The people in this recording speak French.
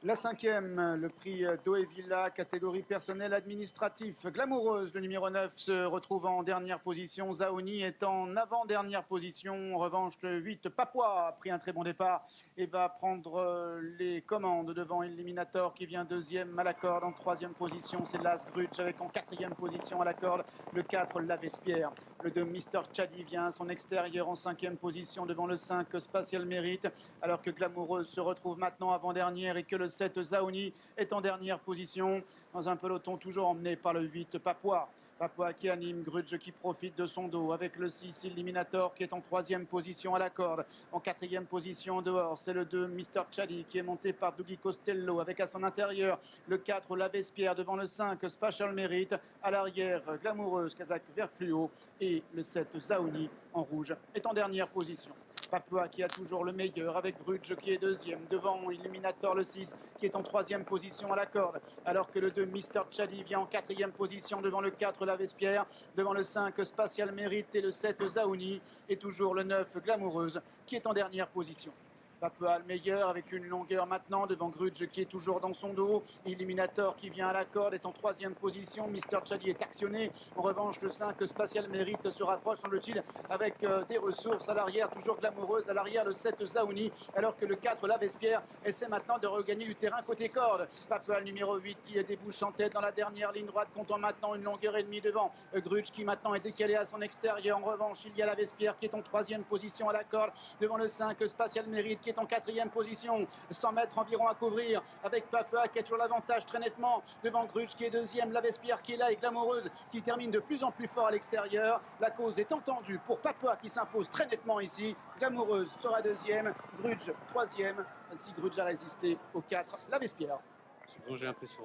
La cinquième, le prix Doe Villa, catégorie personnel administratif. Glamoureuse, le numéro 9, se retrouve en dernière position. Zaoni est en avant-dernière position. En revanche, le 8, Papua, a pris un très bon départ et va prendre les commandes devant Eliminator qui vient deuxième à la corde. En troisième position, c'est Las Grudge avec en quatrième position à la corde le 4, La Vespierre. Le 2, Mister Chadi vient à son extérieur en cinquième position devant le 5, Spatial Merit, alors que Glamoureuse se retrouve maintenant avant-dernière et que le 7, Zaoni est en dernière position dans un peloton toujours emmené par le 8, Papua. Papua qui anime, Grudge qui profite de son dos avec le 6, Eliminator qui est en troisième position à la corde. En quatrième position en dehors, c'est le 2, Mister Chadi qui est monté par Dougie Costello avec à son intérieur le 4, La Vespierre devant le 5, Spatial Merit. À l'arrière, Glamoureuse, Kazakh vert fluo et le 7, Zaoni en rouge est en dernière position. Papua qui a toujours le meilleur avec Grudge qui est deuxième devant Eliminator le 6 qui est en troisième position à la corde, alors que le 2 Mister Chadi vient en quatrième position devant le 4 La Vespierre, devant le 5 Spatial Merit et le 7 Zaoni et toujours le 9 Glamoureuse qui est en dernière position. Papua le meilleur avec une longueur maintenant devant Grudge qui est toujours dans son dos. Eliminator qui vient à la corde est en troisième position. Mister Chadi est actionné. En revanche, le 5 Spatial Merit se rapproche, semble-t-il, avec des ressources à l'arrière. Toujours Glamoureuse à l'arrière, le 7 Zaoni, alors que le 4 La Vespierre essaie maintenant de regagner du terrain côté corde. Papua le numéro 8 qui débouche en tête dans la dernière ligne droite, comptant maintenant une longueur et demie devant. Grudge qui maintenant est décalé à son extérieur. En revanche, il y a La Vespierre qui est en troisième position à la corde devant le 5 Spatial Merit qui est en quatrième position, 100 mètres environ à couvrir avec Papua qui est sur l'avantage très nettement devant Grudge qui est deuxième, La Vespierre qui est là et Glamoureuse qui termine de plus en plus fort à l'extérieur. La cause est entendue pour Papua qui s'impose très nettement ici. Glamoureuse sera deuxième, Grudge troisième, ainsi Grudge a résisté au 4, La Vespierre. Ce dont j'ai l'impression